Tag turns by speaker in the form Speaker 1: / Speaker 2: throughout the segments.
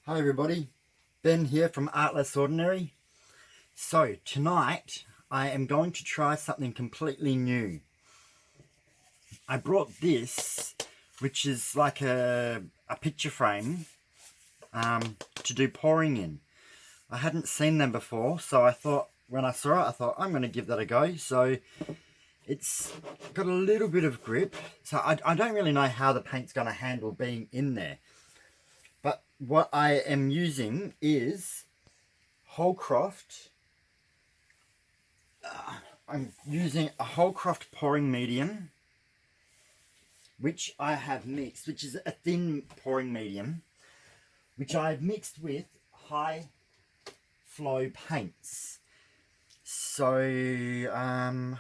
Speaker 1: Hi everybody, Ben here from Art Less Ordinary. So tonight I am going to try something completely new. I brought this, which is like a picture frame to do pouring in. I hadn't seen them before, so I thought, when I saw it, I thought I'm going to give that a go. So it's got a little bit of grip, so I don't really know how the paint's going to handle being in there. But what I am using is holcroft. I'm using a holcroft pouring medium, which I have mixed, which is a thin pouring medium, which I've mixed with high flow paints. So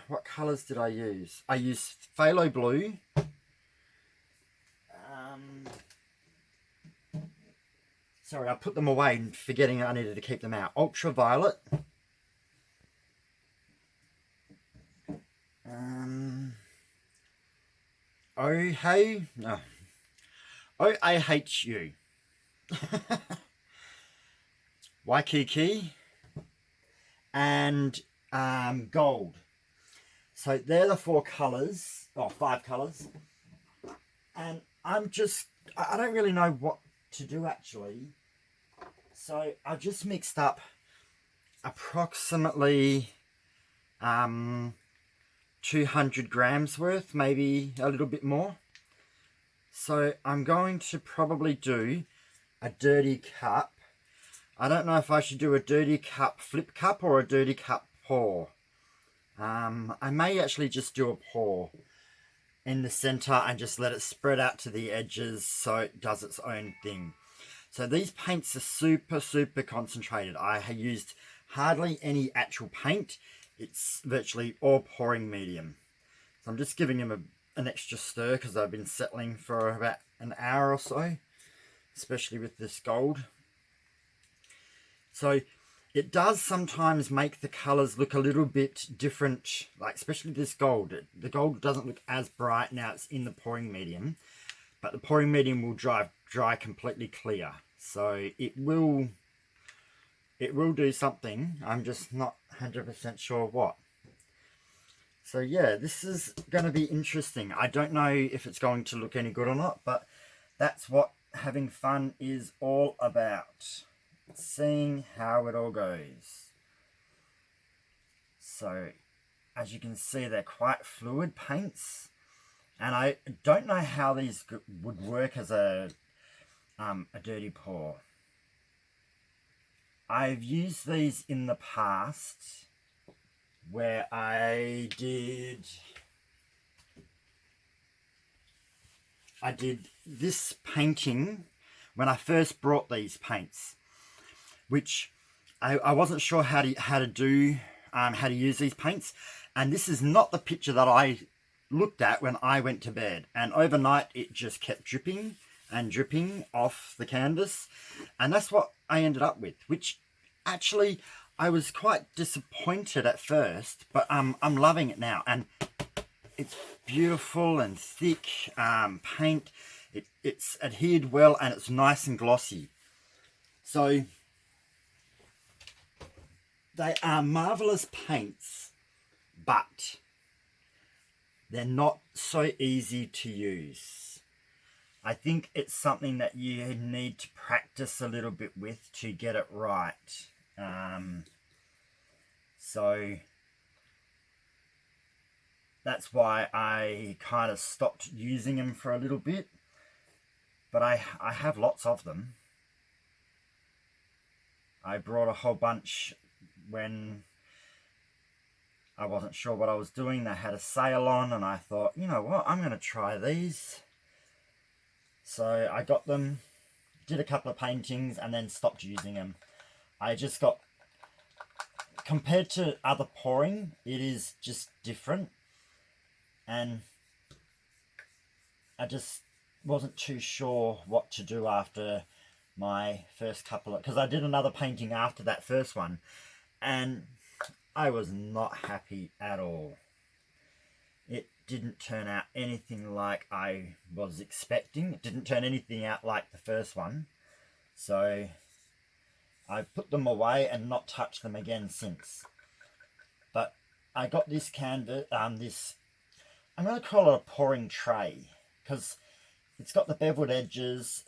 Speaker 1: what colours did I use? I used phthalo blue, sorry, I put them away forgetting I needed to keep them out. Ultraviolet, OAHU, Waikiki, and gold. So they're the four colours, or five colours. And I don't really know what to do actually. So I just mixed up approximately 200 grams worth, maybe a little bit more. So I'm going to probably do a dirty cup. I don't know if I should do a dirty cup flip cup or a dirty cup pour. I may actually just do a pour in the center and just let it spread out to the edges so it does its own thing. So these paints are super concentrated. I have used hardly any actual paint. It's virtually all pouring medium. So I'm just giving them an extra stir because I've been settling for about an hour or so, especially with this gold. So it does sometimes make the colours look a little bit different, like especially this gold. The gold doesn't look as bright now it's in the pouring medium, but the pouring medium will dry completely clear. So it will do something. I'm just not 100% sure what. So yeah, this is going to be interesting. I don't know if it's going to look any good or not, but that's what having fun is all about. Seeing how it all goes. So as you can see, they're quite fluid paints, and I don't know how these would work as a dirty pour. I've used these in the past where I did this painting when I first brought these paints, which I wasn't sure how to use these paints, and this is not the picture that I looked at when I went to bed, and overnight it just kept dripping and dripping off the canvas, and that's what I ended up with, which actually I was quite disappointed at first, but I'm loving it now, and it's beautiful and thick paint. It's adhered well and it's nice and glossy. So they are marvelous paints, but they're not so easy to use. I think it's something that you need to practice a little bit with to get it right. So that's why I kind of stopped using them for a little bit, but I have lots of them. I brought a whole bunch when I wasn't sure what I was doing. They had a sale on, and I thought, you know what, I'm going to try these. So I got them, did a couple of paintings, and then stopped using them. I just got, compared to other pouring, it is just different, and I just wasn't too sure what to do after my first couple of, because I did another painting after that first one, and I was not happy at all. It didn't turn out anything like I was expecting. It didn't turn anything out like the first one. So I've put them away and not touched them again since. But I got this canvas, this, I'm going to call it a pouring tray, because it's got the beveled edges.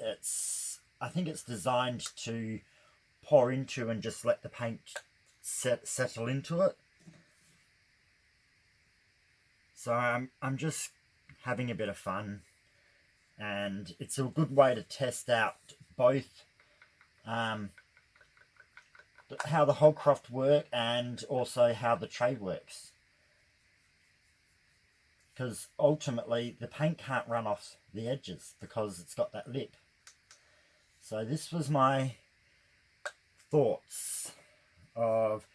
Speaker 1: I think it's designed to pour into and just let the paint settle into it. So I'm just having a bit of fun, and it's a good way to test out both how the holcroft work and also how the tray works, because ultimately the paint can't run off the edges because it's got that lip. So this was my thoughts of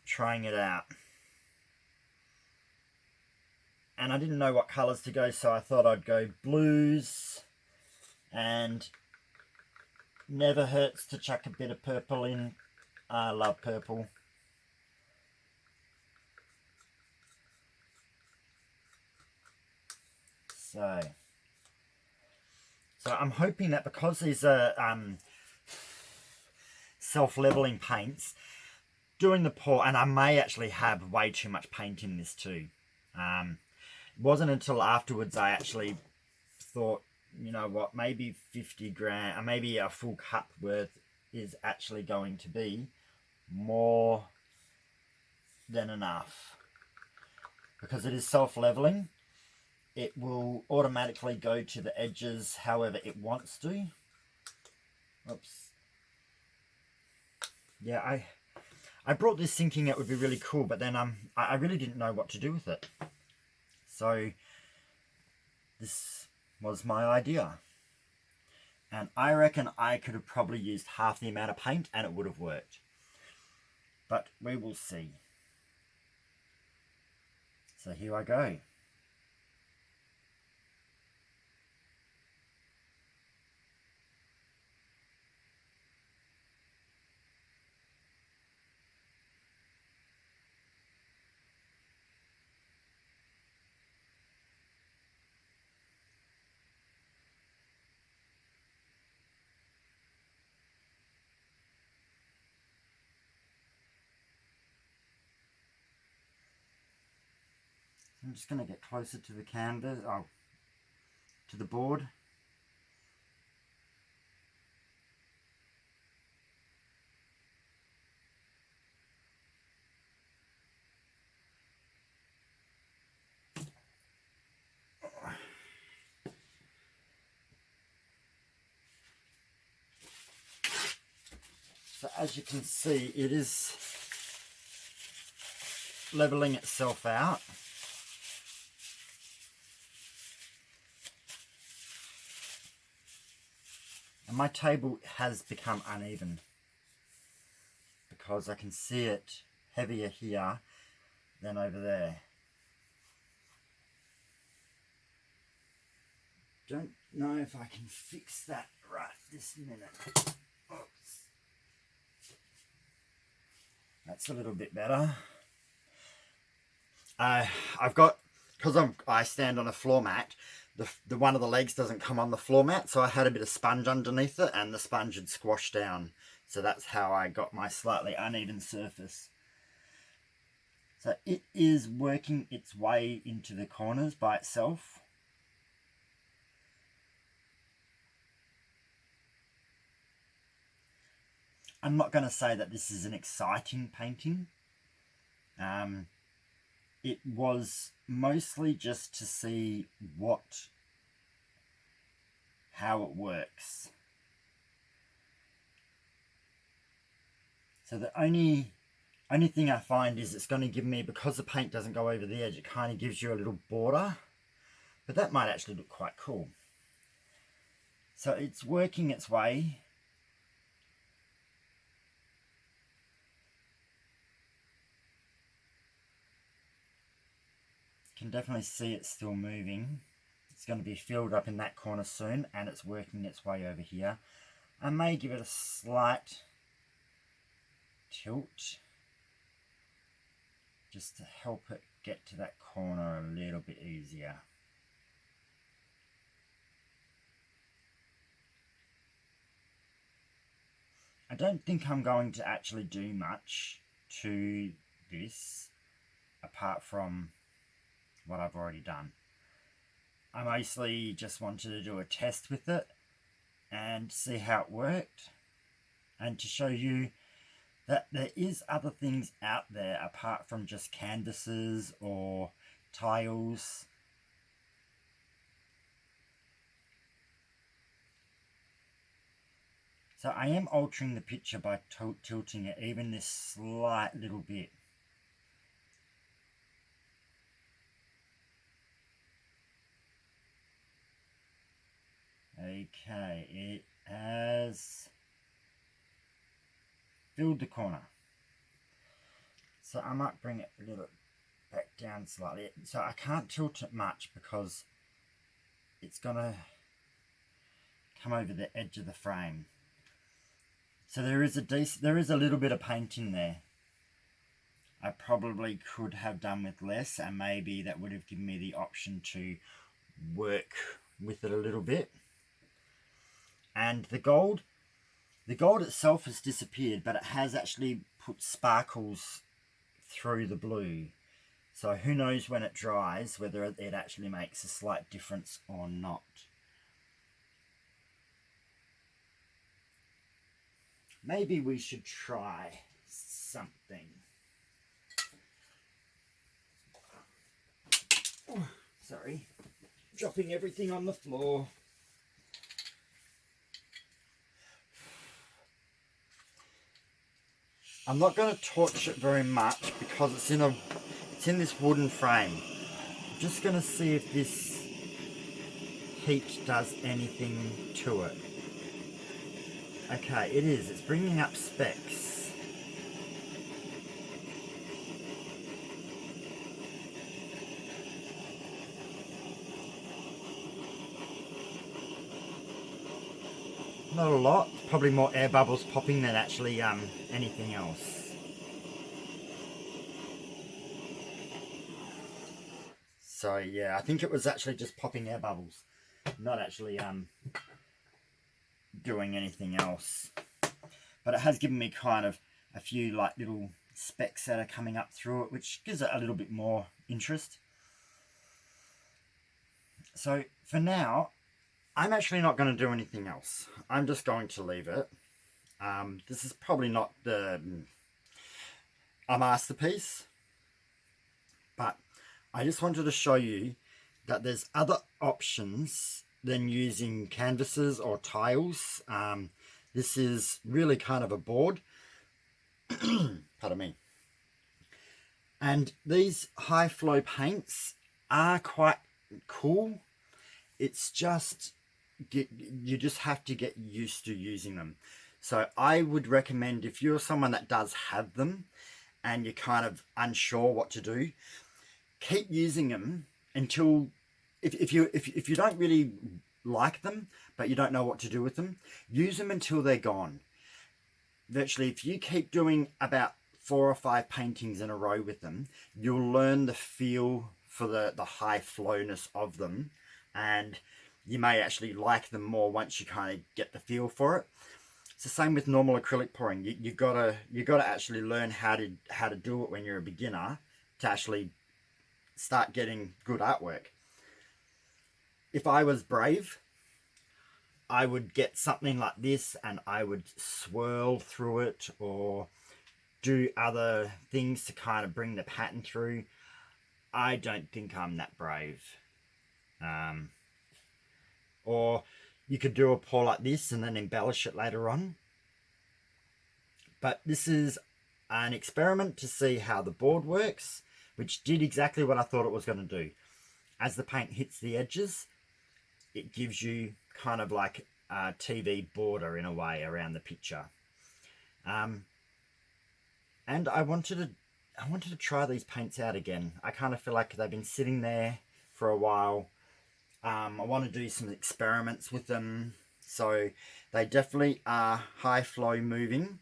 Speaker 1: trying it out, and I didn't know what colours to go, so I thought I'd go blues, and never hurts to chuck a bit of purple in. I love purple. So I'm hoping that because these are self-leveling paints, doing the pour, and I may actually have way too much paint in this too. It wasn't until afterwards I actually thought, you know what, maybe 50 grams, or maybe a full cup worth is actually going to be more than enough, because it is self-leveling. It will automatically go to the edges however it wants to. Oops. Yeah, I brought this thinking it would be really cool, but then I really didn't know what to do with it. So this was my idea, and I reckon I could have probably used half the amount of paint and it would have worked, but we will see. So here I go. I'm just going to get closer to the canvas, to the board. So as you can see, it is leveling itself out. And my table has become uneven because I can see it heavier here than over there. Don't know if I can fix that right this minute. Oops. That's a little bit better. I've got, because I stand on a floor mat, the one of the legs doesn't come on the floor mat, so I had a bit of sponge underneath it and the sponge had squashed down. So that's how I got my slightly uneven surface. So it is working its way into the corners by itself. I'm not going to say that this is an exciting painting. It was mostly just to see how it works. So the only thing I find is it's going to give me, because the paint doesn't go over the edge, it kind of gives you a little border, but that might actually look quite cool. So it's working its way. Can definitely see it's still moving. It's going to be filled up in that corner soon, and it's working its way over here. I may give it a slight tilt just to help it get to that corner a little bit easier. I don't think I'm going to actually do much to this apart from what I've already done. I mostly just wanted to do a test with it and see how it worked, and to show you that there is other things out there apart from just canvases or tiles. So I am altering the picture by tilting it even this slight little bit. Okay, it has filled the corner. So I might bring it a little back down slightly. So I can't tilt it much because it's gonna come over the edge of the frame. So there is a little bit of painting there. I probably could have done with less, and maybe that would have given me the option to work with it a little bit. And the gold itself has disappeared, but it has actually put sparkles through the blue. So who knows when it dries whether it actually makes a slight difference or not. Maybe we should try something. Oh, sorry, dropping everything on the floor. I'm not going to torch it very much because it's in this wooden frame. I'm just going to see if this heat does anything to it. Okay, it is. It's bringing up specks. Not a lot. Probably more air bubbles popping than actually anything else. So yeah, I think it was actually just popping air bubbles, not actually doing anything else. But it has given me kind of a few like little specks that are coming up through it, which gives it a little bit more interest. So for now, I'm actually not going to do anything else. I'm just going to leave it. This is probably not a masterpiece, but I just wanted to show you that there's other options than using canvases or tiles. This is really kind of a board. Pardon me. And these high flow paints are quite cool. It's just, you just have to get used to using them. So I would recommend, if you're someone that does have them and you're kind of unsure what to do, keep using them until, if you don't really like them but you don't know what to do with them, use them until they're gone. Virtually, if you keep doing about 4 or 5 paintings in a row with them, you'll learn the feel for the high flowness of them, and you may actually like them more once you kind of get the feel for it. It's the same with normal acrylic pouring. You gotta actually learn how to do it when you're a beginner to actually start getting good artwork. If I was brave, I would get something like this and I would swirl through it or do other things to kind of bring the pattern through. I don't think I'm that brave. Or you could do a pour like this and then embellish it later on. But this is an experiment to see how the board works, which did exactly what I thought it was going to do. As the paint hits the edges, it gives you kind of like a TV border in a way around the picture. And I wanted to try these paints out again. I kind of feel like they've been sitting there for a while. I want to do some experiments with them. So they definitely are high flow moving.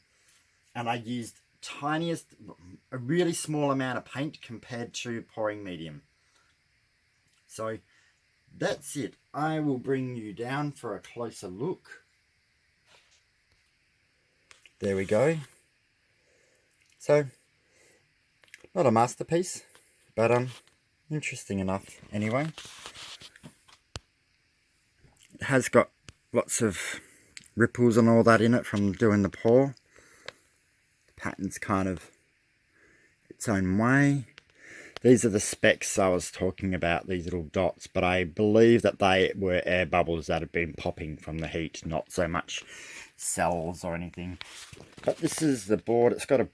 Speaker 1: And I used a really small amount of paint compared to pouring medium. So that's it. I will bring you down for a closer look. there we go. So, not a masterpiece, but interesting enough anyway. It has got lots of ripples and all that in it from doing the pour. The pattern's kind of its own way. These are the specks I was talking about, these little dots, but I believe that they were air bubbles that had been popping from the heat, not so much cells or anything. But this is the board. It's got a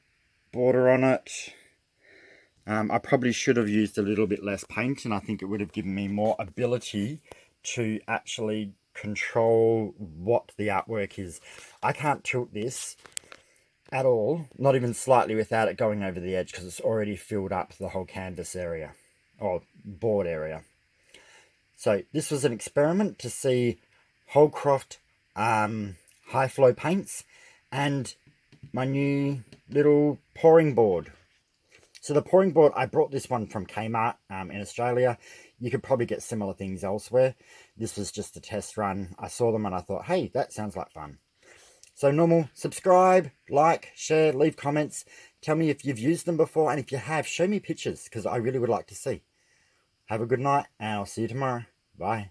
Speaker 1: border on it. I probably should have used a little bit less paint, and I think it would have given me more ability to actually control what the artwork is. I can't tilt this at all, not even slightly, without it going over the edge, because it's already filled up the whole canvas area or board area. So this was an experiment to see Holcroft high flow paints and my new little pouring board. So the pouring board, I brought this one from Kmart in Australia. You could probably get similar things elsewhere. This was just a test run. I saw them and I thought, hey, that sounds like fun. So normal, subscribe, like, share, leave comments. Tell me if you've used them before, and if you have, show me pictures, because I really would like to see. Have a good night, and I'll see you tomorrow. Bye.